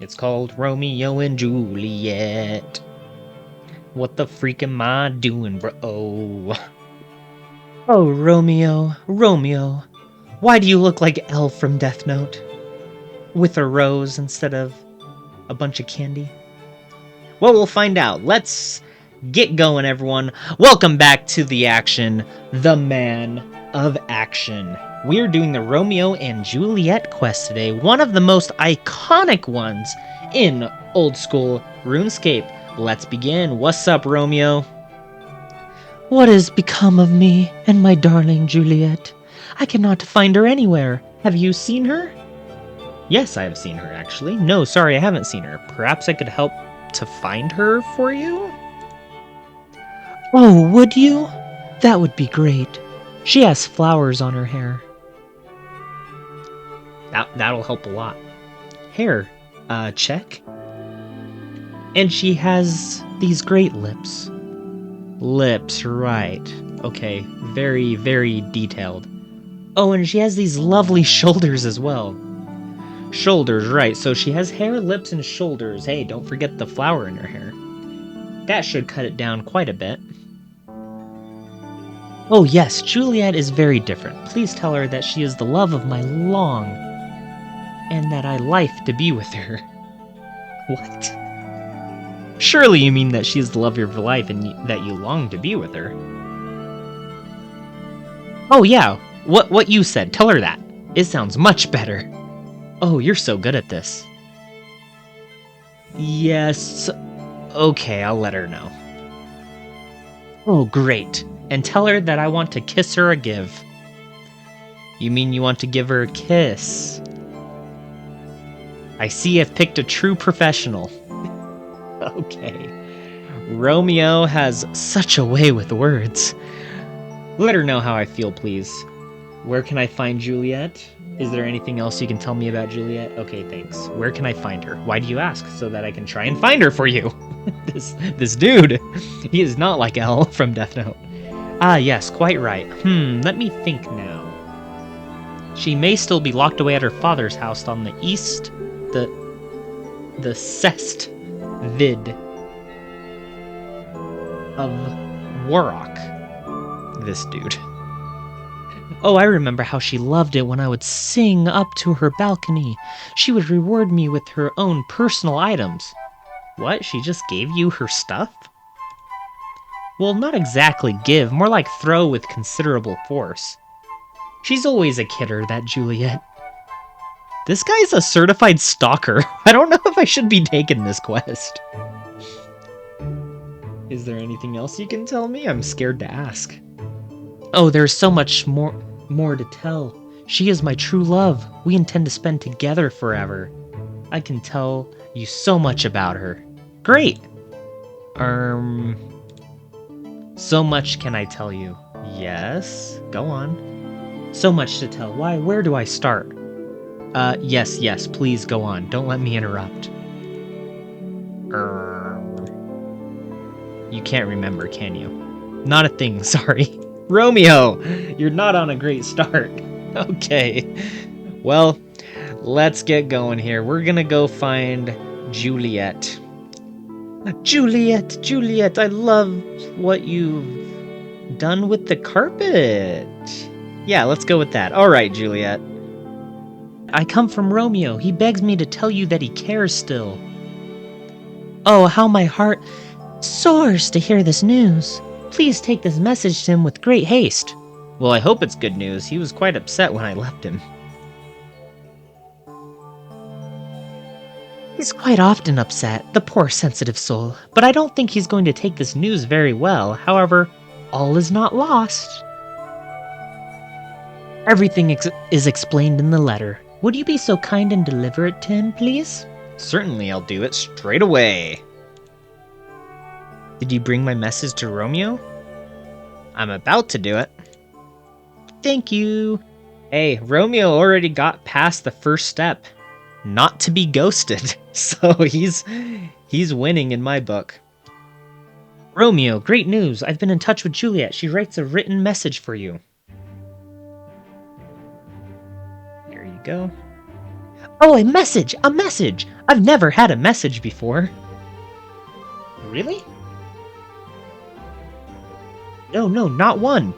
It's called Romeo and Juliet. What the freak am I doing, bro? Oh, Romeo, Romeo. Why do you look like Elle from Death Note? With a rose instead of a bunch of candy? Well, we'll find out. Let's get going, everyone. Welcome back to the action, the man of action. We're doing the Romeo and Juliet quest today, one of the most iconic ones in Old School RuneScape. Let's begin. What's up, Romeo? What has become of me and my darling Juliet? I cannot find her anywhere. Have you seen her? Yes, I have seen her, actually. No, sorry, I haven't seen her. Perhaps I could help to find her for you? Oh, would you? That would be great. She has flowers on her hair. That'll help a lot. Hair, check. And she has these great lips. Lips, right. Okay, very, very detailed. Oh, and she has these lovely shoulders as well. Shoulders, right. So she has hair, lips, and shoulders. Hey, don't forget the flower in her hair. That should cut it down quite a bit. Oh yes, Juliet is very different. Please tell her that she is the love of my long, and that I life to be with her. What? Surely you mean that she is the love of your life and that you long to be with her. Oh yeah, what you said. Tell her that. It sounds much better. Oh, you're so good at this. Yes. Okay, I'll let her know. Oh, great. And tell her that I want to kiss her or give. You mean you want to give her a kiss? I see you've picked a true professional. Okay. Romeo has such a way with words. Let her know how I feel, please. Where can I find Juliet? Is there anything else you can tell me about Juliet? Okay, thanks. Where can I find her? Why do you ask? So that I can try and find her for you. This dude, he is not like Elle from Death Note. Ah, yes, quite right. Let me think now. She may still be locked away at her father's house on the east, the Cest Vid of Warrock. This dude. Oh, I remember how she loved it when I would sing up to her balcony. She would reward me with her own personal items. What? She just gave you her stuff? Well, not exactly give, more like throw with considerable force. She's always a kidder, that Juliet. This guy's a certified stalker. I don't know if I should be taking this quest. Is there anything else you can tell me? I'm scared to ask. Oh, there's so much more to tell. She is my true love. We intend to spend together forever. I can tell you so much about her. Great! So much can I tell you? Yes? Go on. So much to tell. Why, where do I start? Yes, please go on. Don't let me interrupt. You can't remember, can you? Not a thing, sorry. Romeo! You're not on a great start. Okay. Well, let's get going here. We're gonna go find Juliet. Juliet, I love what you've done with the carpet. Yeah, let's go with that. Alright, Juliet. I come from Romeo. He begs me to tell you that he cares still. Oh, how my heart soars to hear this news. Please take this message to him with great haste. Well, I hope it's good news. He was quite upset when I left him. He's quite often upset, the poor sensitive soul, but I don't think he's going to take this news very well. However, all is not lost. Everything is explained in the letter. Would you be so kind and deliver it to him, please? Certainly, I'll do it straight away. Did you bring my message to Romeo? I'm about to do it. Thank you. Hey, Romeo already got past the first step. Not to be ghosted. So he's winning in my book. Romeo, great news. I've been in touch with Juliet. She writes a written message for you. There you go. Oh, a message! A message! I've never had a message before. Really? No, not one.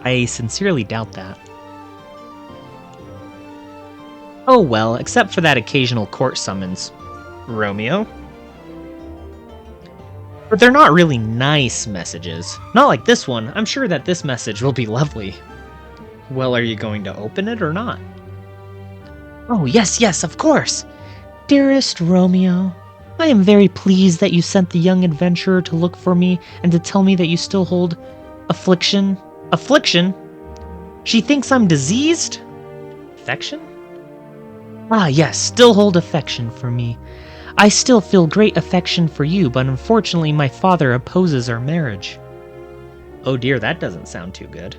I sincerely doubt that. Oh well, except for that occasional court summons. Romeo? But they're not really nice messages. Not like this one. I'm sure that this message will be lovely. Well, are you going to open it or not? Oh, yes, of course! Dearest Romeo, I am very pleased that you sent the young adventurer to look for me and to tell me that you still hold affliction. Affliction? She thinks I'm diseased? Affection? Ah, yes, still hold affection for me. I still feel great affection for you, but unfortunately my father opposes our marriage. Oh dear, that doesn't sound too good.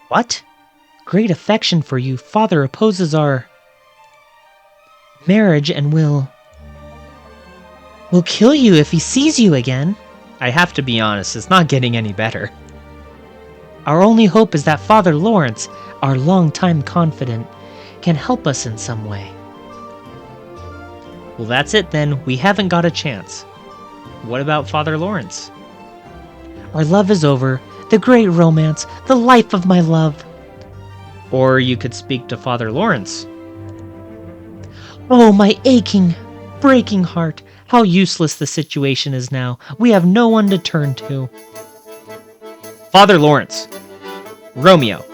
What? Great affection for you. Father opposes our marriage and will kill you if he sees you again. I have to be honest, it's not getting any better. Our only hope is that Father Lawrence, our longtime confidant, can help us in some way. Well, that's it then. We haven't got a chance. What about Father Lawrence? Our love is over. The great romance. The life of my love. Or you could speak to Father Lawrence. Oh, my aching, breaking heart. How useless the situation is now. We have no one to turn to. Father Lawrence. Romeo.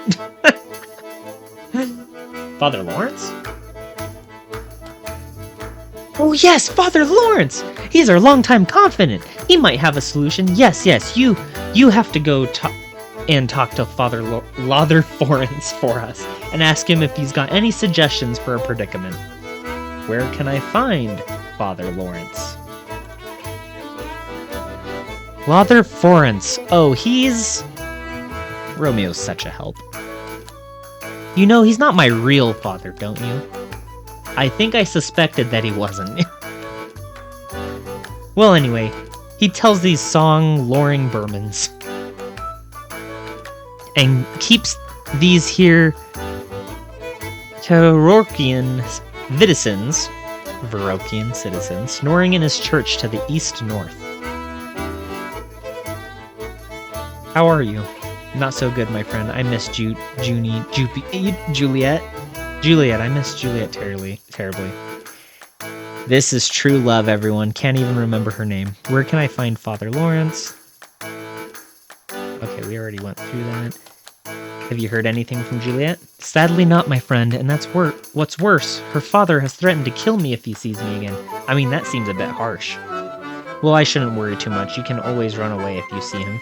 Father Lawrence? Oh yes, Father Lawrence! He's our longtime confidant. He might have a solution. Yes, you have to go talk to Father Lawrence for us and ask him if he's got any suggestions for a predicament. Where can I find Father Lawrence? Father Lawrence. Oh, he's... Romeo's such a help. You know, he's not my real father, don't you? I think I suspected that he wasn't. Well, anyway, he tells these song-luring Burmans. And keeps these here Varokian citizens snoring in his church to the east-north. How are you? Not so good, my friend. I miss Juliet. Juliet, I miss Juliet terribly. This is true love, everyone. Can't even remember her name. Where can I find Father Lawrence? Okay, we already went through that. Have you heard anything from Juliet? Sadly not, my friend, and that's what's worse. Her father has threatened to kill me if he sees me again. I mean, that seems a bit harsh. Well, I shouldn't worry too much. You can always run away if you see him.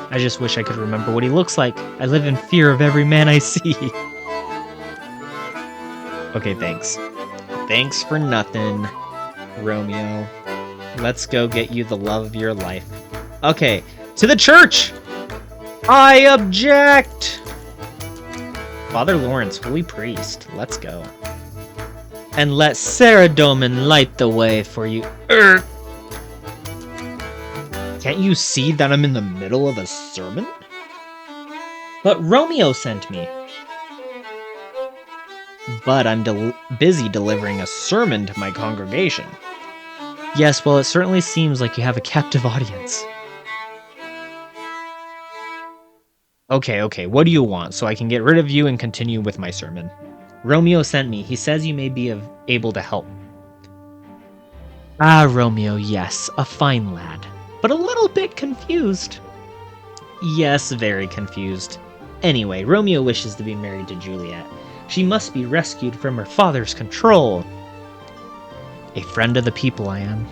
I just wish I could remember what he looks like. I live in fear of every man I see. Okay, thanks. Thanks for nothing, Romeo. Let's go get you the love of your life. Okay, to the church! I object! Father Lawrence, holy priest, let's go. And let Sarah Doman light the way for you. Can't you see that I'm in the middle of a sermon? But Romeo sent me. But I'm busy delivering a sermon to my congregation. Yes, well, it certainly seems like you have a captive audience. Okay, what do you want so I can get rid of you and continue with my sermon? Romeo sent me. He says you may be able to help. Ah, Romeo, yes, a fine lad. But a little bit confused. Yes, very confused. Anyway, Romeo wishes to be married to Juliet. She must be rescued from her father's control. A friend of the people I am.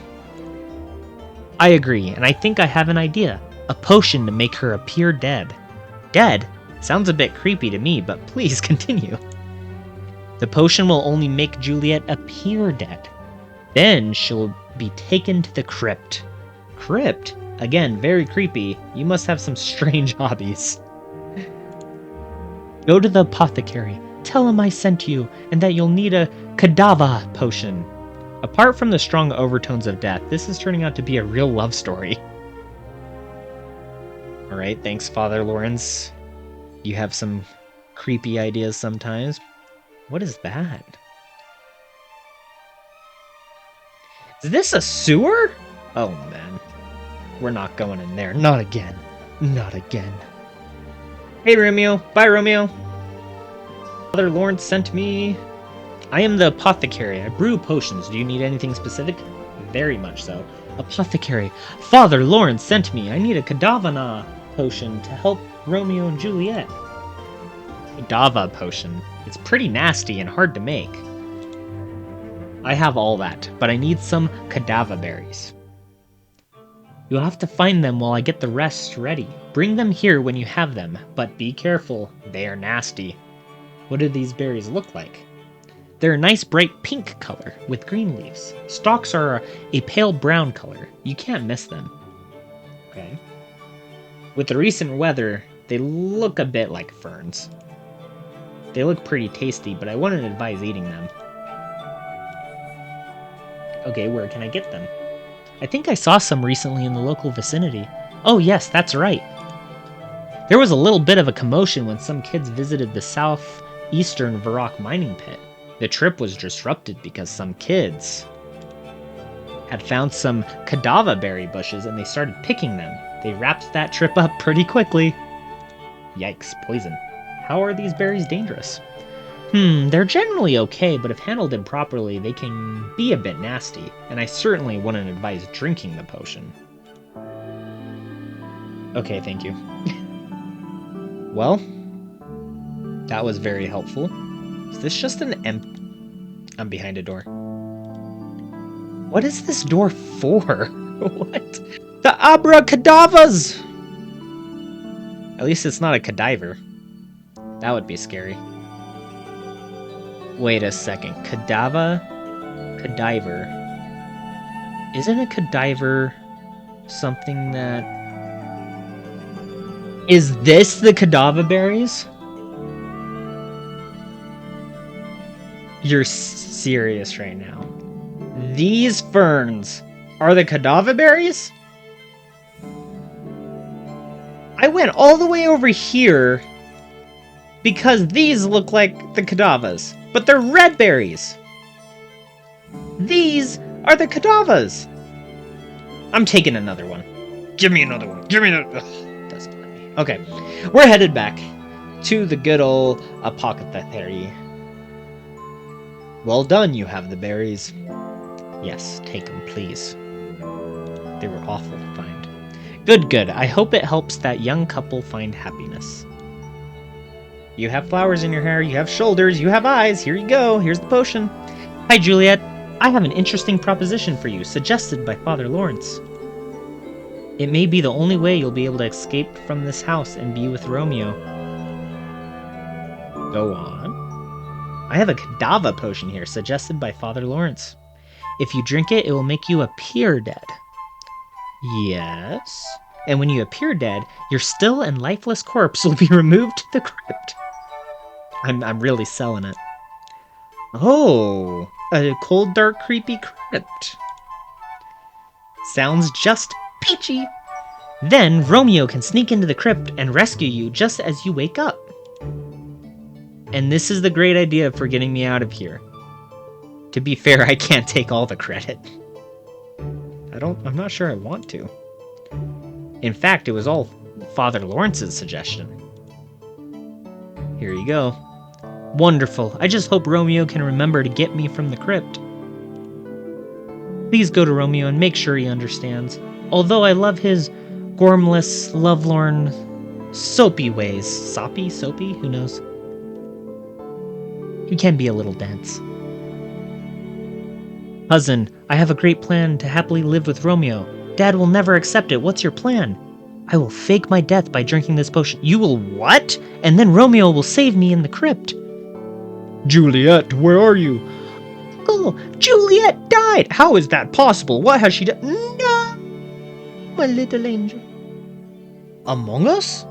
I agree, and I think I have an idea. A potion to make her appear dead. Dead? Sounds a bit creepy to me, but please continue. The potion will only make Juliet appear dead. Then she'll be taken to the crypt. Crypt? Again, very creepy. You must have some strange hobbies. Go to the apothecary. Tell him I sent you, and that you'll need a Kadava potion. Apart from the strong overtones of death, this is turning out to be a real love story. Alright, thanks, Father Lawrence. You have some creepy ideas sometimes. What is that? Is this a sewer? Oh, man. We're not going in there. Not again. Not again. Hey, Romeo. Bye, Romeo. Father Lawrence sent me... I am the apothecary. I brew potions. Do you need anything specific? Very much so. Apothecary. Father Lawrence sent me. I need a Kadavana potion to help Romeo and Juliet. Kadava potion. It's pretty nasty and hard to make. I have all that, but I need some Kadava berries. You'll have to find them while I get the rest ready. Bring them here when you have them, but be careful. They are nasty. What do these berries look like? They're a nice bright pink color with green leaves. Stalks are a pale brown color. You can't miss them. Okay. With the recent weather, they look a bit like ferns. They look pretty tasty, but I wouldn't advise eating them. Okay, where can I get them? I think I saw some recently in the local vicinity. Oh yes, that's right. There was a little bit of a commotion when some kids visited the southeastern Varrock mining pit. The trip was disrupted because some kids had found some Kadava berry bushes and they started picking them. They wrapped that trip up pretty quickly. Yikes, poison. How are these berries dangerous? They're generally okay, but if handled improperly, they can be a bit nasty, and I certainly wouldn't advise drinking the potion. Okay, thank you. Well, that was very helpful. Is this just an I'm behind a door. What is this door for? What? The abracadabras! At least it's not a cadaver. That would be scary. Wait a second. Cadaver? Isn't a cadaver something that... Is this the Kadava berries? You're serious right now. These ferns are the Kadava berries? I went all the way over here because these look like the Kadavas, but they're red berries. These are the Kadavas. I'm taking another one. Give me another one. Give me another. Doesn't let me. Okay, we're headed back to the good old apothecary. Well done, you have the berries. Yes, take them, please. They were awful to find. Good. I hope it helps that young couple find happiness. You have flowers in your hair, you have shoulders, you have eyes. Here you go. Here's the potion. Hi, Juliet. I have an interesting proposition for you, suggested by Father Lawrence. It may be the only way you'll be able to escape from this house and be with Romeo. Go on. I have a Kadava potion here, suggested by Father Lawrence. If you drink it, it will make you appear dead. Yes. And when you appear dead, your still and lifeless corpse will be removed to the crypt. I'm really selling it. Oh, a cold, dark, creepy crypt. Sounds just peachy. Then Romeo can sneak into the crypt and rescue you just as you wake up. And this is the great idea for getting me out of here. To be fair, I can't take all the credit. I'm not sure I want to. In fact, it was all Father Lawrence's suggestion. Here you go. Wonderful. I just hope Romeo can remember to get me from the crypt. Please go to Romeo and make sure he understands. Although I love his gormless, lovelorn, soapy ways. Soapy? Who knows? He can be a little dense. Cousin, I have a great plan to happily live with Romeo. Dad will never accept it. What's your plan? I will fake my death by drinking this potion. You will what? And then Romeo will save me in the crypt. Juliet, where are you? Uncle, Juliet died! How is that possible? What has she done? No! My little angel. Among Us?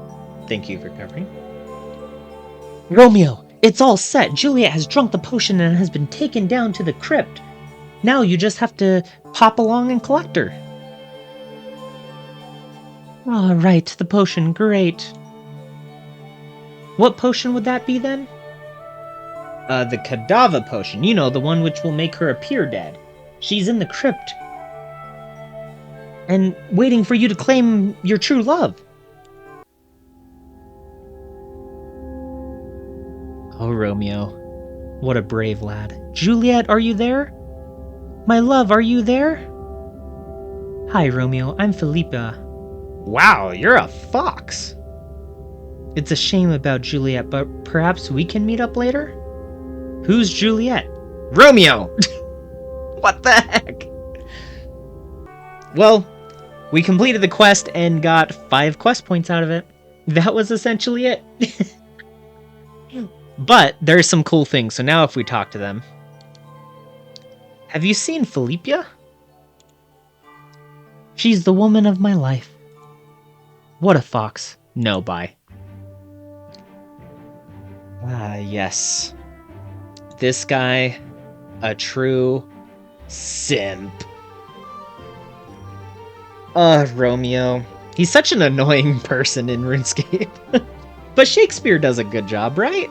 Thank you for covering. Romeo, it's all set. Juliet has drunk the potion and has been taken down to the crypt. Now you just have to pop along and collect her. Ah, right, the potion, great. What potion would that be then? The Cadaver potion. You know, the one which will make her appear dead. She's in the crypt. And waiting for you to claim your true love. Oh, Romeo. What a brave lad. Juliet, are you there? My love, are you there? Hi, Romeo. I'm Philippa. Wow, you're a fox. It's a shame about Juliet, but perhaps we can meet up later? Who's Juliet? Romeo! What the heck? Well, we completed the quest and got 5 quest points out of it. That was essentially it. But there's some cool things, so now if we talk to them. Have you seen Philippa? She's the woman of my life. What a fox. No, bye. Ah, yes. This guy, a true simp. Romeo. He's such an annoying person in RuneScape. But Shakespeare does a good job, right?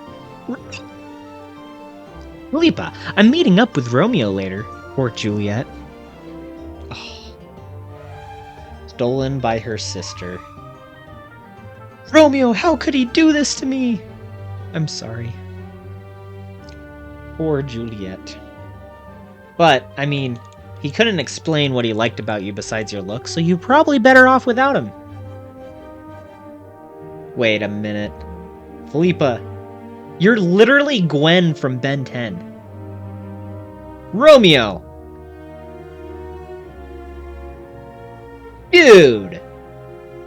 Philippa, I'm meeting up with Romeo later. Or Juliet. Oh. Stolen by her sister. Romeo, how could he do this to me? I'm sorry. Poor Juliet. But, I mean, he couldn't explain what he liked about you besides your looks, so you're probably better off without him. Wait a minute. Philippa, you're literally Gwen from Ben 10. Romeo! Dude!